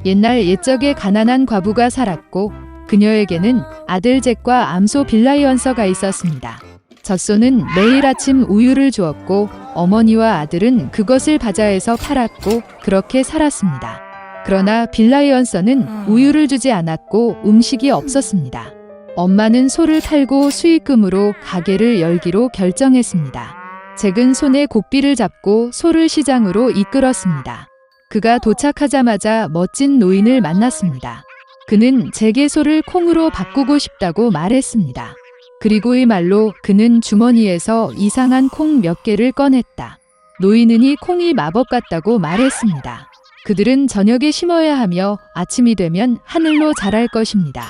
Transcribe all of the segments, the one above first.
옛날 옛적에 가난한 과부가 살았고 그녀에게는 아들 잭과 암소 빌라이언서가 있었습니다. 젖소는 매일 아침 우유를 주었고 어머니와 아들은 그것을 바자회에서 팔았고 그렇게 살았습니다. 그러나 빌라이언서는 우유를 주지 않았고 음식이 없었습니다. 엄마는 소를 팔고 수익금으로 가게를 열기로 결정했습니다. 잭은 손에 고삐를 잡고 소를 시장으로 이끌었습니다. 그가 도착하자마자 멋진 노인을 만났습니다. 그는 잭의 소를 콩으로 바꾸고 싶다고 말했습니다. 그리고 이 말로 그는 주머니에서 이상한 콩 몇 개를 꺼냈다. 노인은 이 콩이 마법 같다고 말했습니다. 그들은 저녁에 심어야 하며 아침이 되면 하늘로 자랄 것입니다.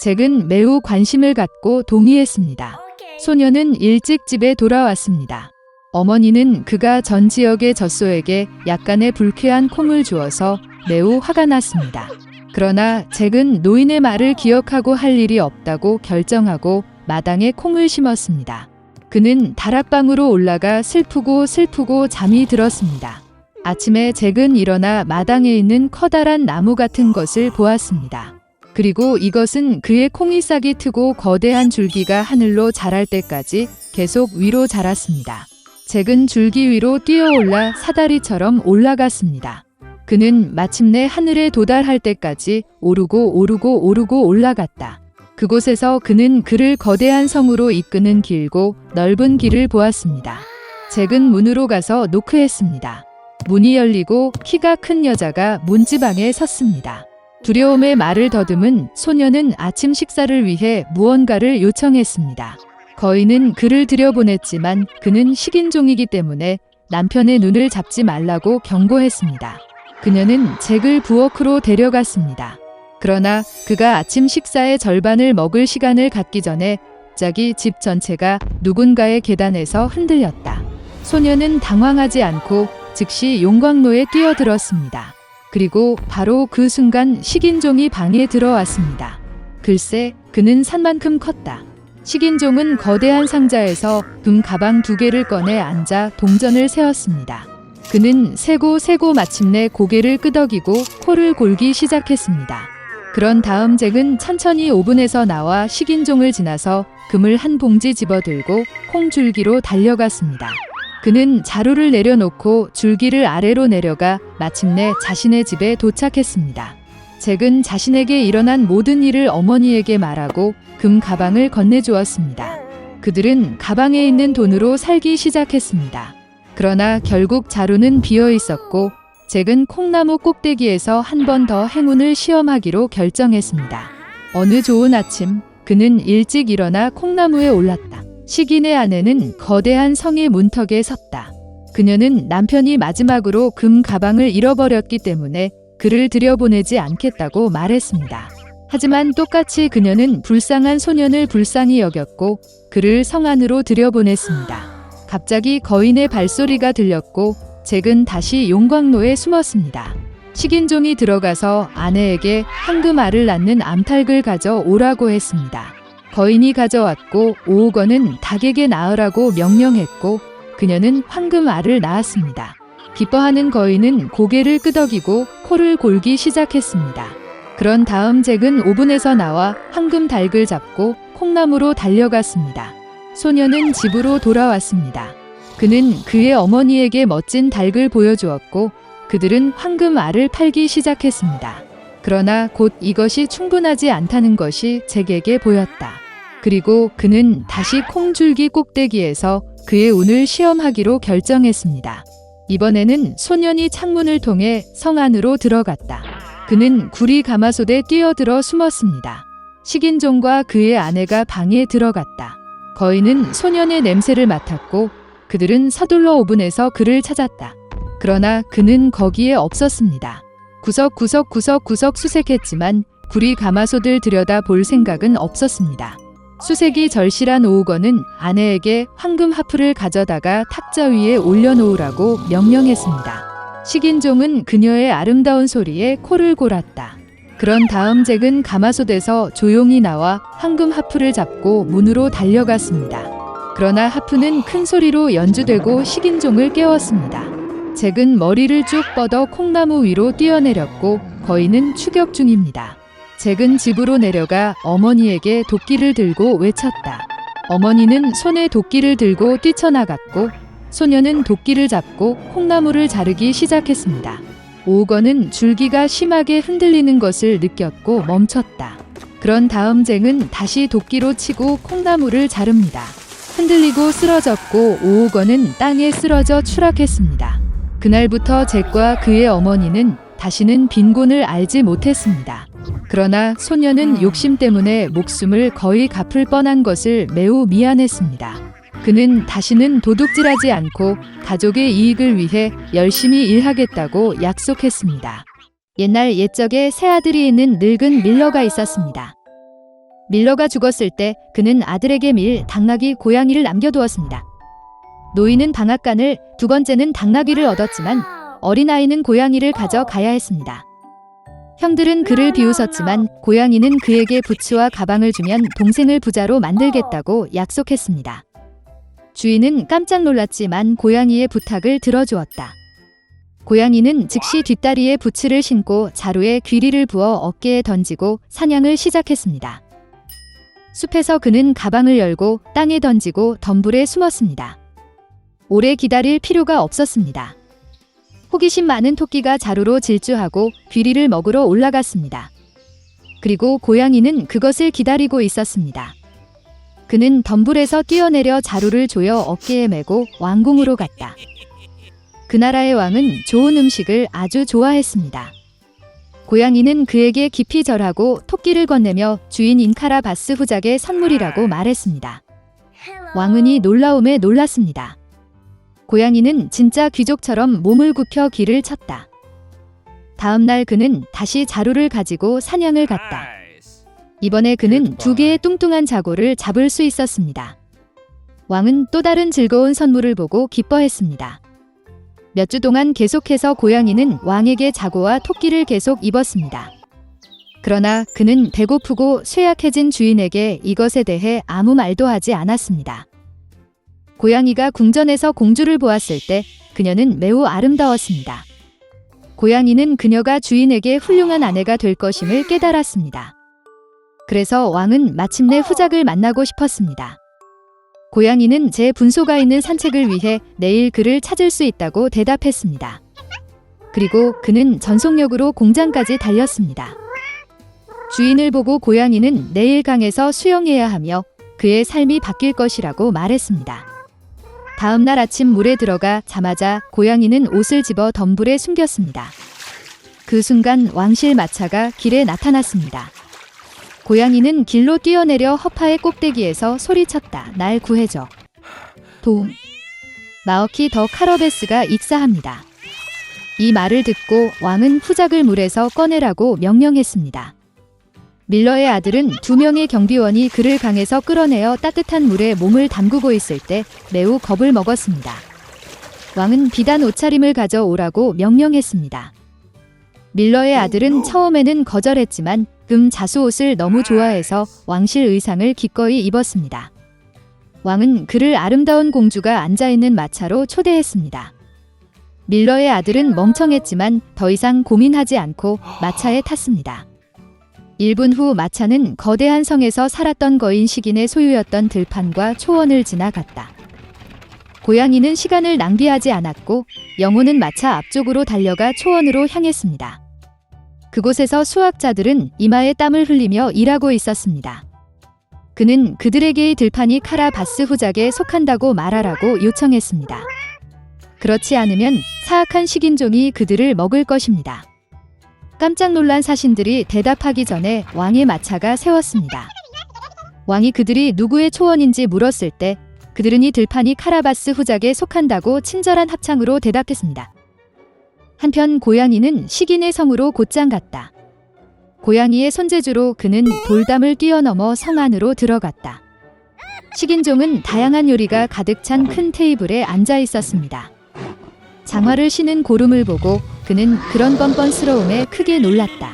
잭은 매우 관심을 갖고 동의했습니다. 소녀는 일찍 집에 돌아왔습니다. 어머니는 그가 전 지역의 젖소에게 약간의 불쾌한 콩을 주어서 매우 화가 났습니다. 그러나 잭은 노인의 말을 기억하고 할 일이 없다고 결정하고 마당에 콩을 심었습니다. 그는 다락방으로 올라가 슬프고 잠이 들었습니다. 아침에 잭은 일어나 마당에 있는 커다란 나무 같은 것을 보았습니다. 그리고 이것은 그의 콩이 싹이 트고 거대한 줄기가 하늘로 자랄 때까지 계속 위로 자랐습니다. 잭은 줄기 위로 뛰어올라 사다리처럼 올라갔습니다. 그는 마침내 하늘에 도달할 때까지 오르고 올라갔다. 그곳에서 그는 그를 거대한 성으로 이끄는 길고 넓은 길을 보았습니다. 잭은 문으로 가서 노크했습니다. 문이 열리고 키가 큰 여자가 문지방에 섰습니다. 두려움에 말을 더듬은 소녀는 아침 식사를 위해 무언가를 요청했습니다. 거인은 그를 들여보냈지만 그는 식인종이기 때문에 남편의 눈을 잡지 말라고 경고했습니다. 그녀는 잭을 부엌으로 데려갔습니다. 그러나 그가 아침 식사의 절반을 먹을 시간을 갖기 전에 갑자기 집 전체가 누군가의 계단에서 흔들렸다. 소녀는 당황하지 않고 즉시 용광로에 뛰어들었습니다. 그리고 바로 그 순간 식인종이 방에 들어왔습니다. 글쎄, 그는 산만큼 컸다. 식인종은 거대한 상자에서 금 가방 2개를 꺼내 앉아 동전을 세었습니다. 그는 세고 마침내 고개를 끄덕이고 코를 골기 시작했습니다. 그런 다음 잭은 천천히 오븐에서 나와 식인종을 지나서 금을 한 봉지 집어들고 콩줄기로 달려갔습니다. 그는 자루를 내려놓고 줄기를 아래로 내려가 마침내 자신의 집에 도착했습니다. 잭은 자신에게 일어난 모든 일을 어머니에게 말하고 금 가방을 건네주었습니다. 그들은 가방에 있는 돈으로 살기 시작했습니다. 그러나 결국 자루는 비어 있었고 잭은 콩나무 꼭대기에서 한 번 더 행운을 시험하기로 결정했습니다. 어느 좋은 아침 그는 일찍 일어나 콩나무에 올랐다. 식인의 아내는 거대한 성의 문턱에 섰다. 그녀는 남편이 마지막으로 금 가방을 잃어버렸기 때문에 그를 들여보내지 않겠다고 말했습니다. 하지만 똑같이 그녀는 불쌍한 소년을 불쌍히 여겼고 그를 성 안으로 들여보냈습니다. 갑자기 거인의 발소리가 들렸고 잭은 다시 용광로에 숨었습니다. 식인종이 들어가서 아내에게 황금알을 낳는 암탉을 가져오라고 했습니다. 거인이 가져왔고 5억 원은 닭에게 낳으라고 명령했고 그녀는 황금알을 낳았습니다. 기뻐하는 거인은 고개를 끄덕이고 코를 골기 시작했습니다. 그런 다음 잭은 오븐에서 나와 황금 닭을 잡고 콩나무로 달려갔습니다. 소녀는 집으로 돌아왔습니다. 그는 그의 어머니에게 멋진 닭을 보여주었고 그들은 황금알을 팔기 시작했습니다. 그러나 곧 이것이 충분하지 않다는 것이 잭에게 보였다. 그리고 그는 다시 콩줄기 꼭대기에서 그의 운을 시험하기로 결정했습니다. 이번에는 소년이 창문을 통해 성 안으로 들어갔다. 그는 구리 가마솥에 뛰어들어 숨었습니다. 식인종과 그의 아내가 방에 들어갔다. 거인은 소년의 냄새를 맡았고 그들은 서둘러 오븐에서 그를 찾았다. 그러나 그는 거기에 없었습니다. 구석구석 수색했지만 구리 가마솥을 들여다 볼 생각은 없었습니다. 수색이 절실한 오우건은 아내에게 황금 하프를 가져다가 탁자 위에 올려놓으라고 명령했습니다. 식인종은 그녀의 아름다운 소리에 코를 골았다. 그런 다음 잭은 가마솥에서 조용히 나와 황금 하프를 잡고 문으로 달려갔습니다. 그러나 하프는 큰 소리로 연주되고 식인종을 깨웠습니다. 잭은 머리를 쭉 뻗어 콩나무 위로 뛰어내렸고 거인은 추격 중입니다. 잭은 집으로 내려가 어머니에게 도끼를 들고 외쳤다. 어머니는 손에 도끼를 들고 뛰쳐나갔고 소녀는 도끼를 잡고 콩나무를 자르기 시작했습니다. 오건은 줄기가 심하게 흔들리는 것을 느꼈고 멈췄다. 그런 다음 잭은 다시 도끼로 치고 콩나무를 자릅니다. 흔들리고 쓰러졌고 오건은 땅에 쓰러져 추락했습니다. 그날부터 잭과 그의 어머니는 다시는 빈곤을 알지 못했습니다. 그러나 소녀는 욕심 때문에 목숨을 거의 갚을 뻔한 것을 매우 미안했습니다. 그는 다시는 도둑질하지 않고 가족의 이익을 위해 열심히 일하겠다고 약속했습니다. 옛날 옛적에 세 아들이 있는 늙은 밀러가 있었습니다. 밀러가 죽었을 때 그는 아들에게 당나귀 고양이를 남겨두었습니다. 노인은 방앗간을, 두 번째는 당나귀를 얻었지만 어린아이는 고양이를 가져가야 했습니다. 형들은 그를 비웃었지만 고양이는 그에게 부츠와 가방을 주면 동생을 부자로 만들겠다고 약속했습니다. 주인은 깜짝 놀랐지만 고양이의 부탁을 들어주었다. 고양이는 즉시 뒷다리에 부츠를 신고 자루에 귀리를 부어 어깨에 던지고 사냥을 시작했습니다. 숲에서 그는 가방을 열고 땅에 던지고 덤불에 숨었습니다. 오래 기다릴 필요가 없었습니다. 호기심 많은 토끼가 자루로 질주하고 귀리를 먹으러 올라갔습니다. 그리고 고양이는 그것을 기다리고 있었습니다. 그는 덤불에서 뛰어내려 자루를 조여 어깨에 메고 왕궁으로 갔다. 그 나라의 왕은 좋은 음식을 아주 좋아했습니다. 고양이는 그에게 깊이 절하고 토끼를 건네며 주인 인카라바스 후작의 선물이라고 말했습니다. 왕은 이 놀라움에 놀랐습니다. 고양이는 진짜 귀족처럼 몸을 굽혀 길을 쳤다. 다음 날 그는 다시 자루를 가지고 사냥을 갔다. 이번에 그는 2개의 뚱뚱한 자고를 잡을 수 있었습니다. 왕은 또 다른 즐거운 선물을 보고 기뻐했습니다. 몇 주 동안 계속해서 고양이는 왕에게 자고와 토끼를 계속 입었습니다. 그러나 그는 배고프고 쇠약해진 주인에게 이것에 대해 아무 말도 하지 않았습니다. 고양이가 궁전에서 공주를 보았을 때 그녀는 매우 아름다웠습니다. 고양이는 그녀가 주인에게 훌륭한 아내가 될 것임을 깨달았습니다. 그래서 왕은 마침내 후작을 만나고 싶었습니다. 고양이는 제 분소가 있는 산책을 위해 내일 그를 찾을 수 있다고 대답했습니다. 그리고 그는 전속력으로 공장까지 달렸습니다. 주인을 보고 고양이는 내일 강에서 수영해야 하며 그의 삶이 바뀔 것이라고 말했습니다. 다음 날 아침 물에 들어가 자마자 고양이는 옷을 집어 덤불에 숨겼습니다. 그 순간 왕실 마차가 길에 나타났습니다. 고양이는 길로 뛰어내려 허파의 꼭대기에서 소리쳤다. 날 구해줘. 도움. 마어키 더 카러베스가 익사합니다. 이 말을 듣고 왕은 후작을 물에서 꺼내라고 명령했습니다. 밀러의 아들은 2명의 경비원이 그를 강에서 끌어내어 따뜻한 물에 몸을 담그고 있을 때 매우 겁을 먹었습니다. 왕은 비단 옷차림을 가져오라고 명령했습니다. 밀러의 아들은 처음에는 거절했지만 자수 옷을 너무 좋아해서 왕실 의상을 기꺼이 입었습니다. 왕은 그를 아름다운 공주가 앉아있는 마차로 초대했습니다. 밀러의 아들은 멍청했지만 더 이상 고민하지 않고 마차에 탔습니다. 1분 후 마차는 거대한 성에서 살았던 거인 식인의 소유였던 들판과 초원을 지나갔다. 고양이는 시간을 낭비하지 않았고 영혼은 마차 앞쪽으로 달려가 초원으로 향했습니다. 그곳에서 수학자들은 이마에 땀을 흘리며 일하고 있었습니다. 그는 그들에게 이 들판이 카라바스 후작에 속한다고 말하라고 요청했습니다. 그렇지 않으면 사악한 식인종이 그들을 먹을 것입니다. 깜짝 놀란 사신들이 대답하기 전에 왕의 마차가 세웠습니다. 왕이 그들이 누구의 초원인지 물었을 때 그들은 이 들판이 카라바스 후작에 속한다고 친절한 합창으로 대답했습니다. 한편 고양이는 식인의 성으로 곧장 갔다. 고양이의 손재주로 그는 돌담을 뛰어넘어 성 안으로 들어갔다. 식인종은 다양한 요리가 가득 찬 큰 테이블에 앉아 있었습니다. 장화를 신은 고름을 보고 그는 그런 뻔뻔스러움에 크게 놀랐다.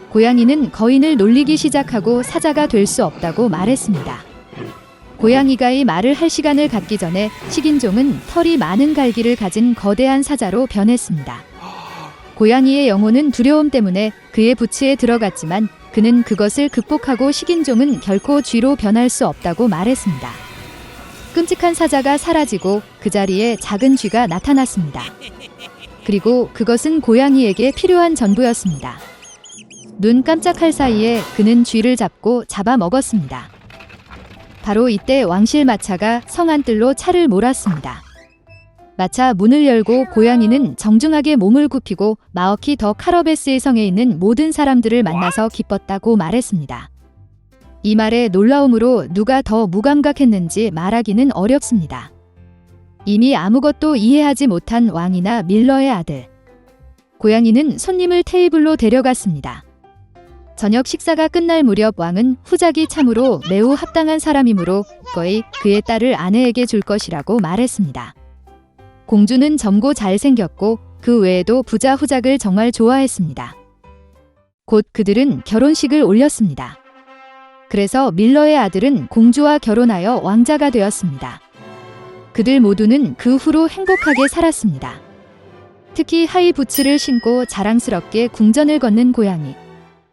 고양이는 거인을 놀리기 시작하고 사자가 될 수 없다고 말했습니다. 고양이가 이 말을 할 시간을 갖기 전에 식인종은 털이 많은 갈기를 가진 거대한 사자로 변했습니다. 고양이의 영혼은 두려움 때문에 그의 부츠에 들어갔지만 그는 그것을 극복하고 식인종은 결코 쥐로 변할 수 없다고 말했습니다. 끔찍한 사자가 사라지고 그 자리에 작은 쥐가 나타났습니다. 그리고 그것은 고양이에게 필요한 전부였습니다. 눈 깜짝할 사이에 그는 쥐를 잡고 잡아먹었습니다. 바로 이때 왕실 마차가 성안뜰로 차를 몰았습니다. 마차 문을 열고 고양이는 정중하게 몸을 굽히고 마어키 더 카러베스의 성에 있는 모든 사람들을 만나서 기뻤다고 말했습니다. 이 말에 놀라움으로 누가 더 무감각했는지 말하기는 어렵습니다. 이미 아무것도 이해하지 못한 왕이나 밀러의 아들. 고양이는 손님을 테이블로 데려갔습니다. 저녁 식사가 끝날 무렵 왕은 후작이 참으로 매우 합당한 사람이므로 거의 그의 딸을 아내에게 줄 것이라고 말했습니다. 공주는 젊고 잘생겼고 그 외에도 부자 후작을 정말 좋아했습니다. 곧 그들은 결혼식을 올렸습니다. 그래서 밀러의 아들은 공주와 결혼하여 왕자가 되었습니다. 그들 모두는 그 후로 행복하게 살았습니다. 특히 하이 부츠를 신고 자랑스럽게 궁전을 걷는 고양이.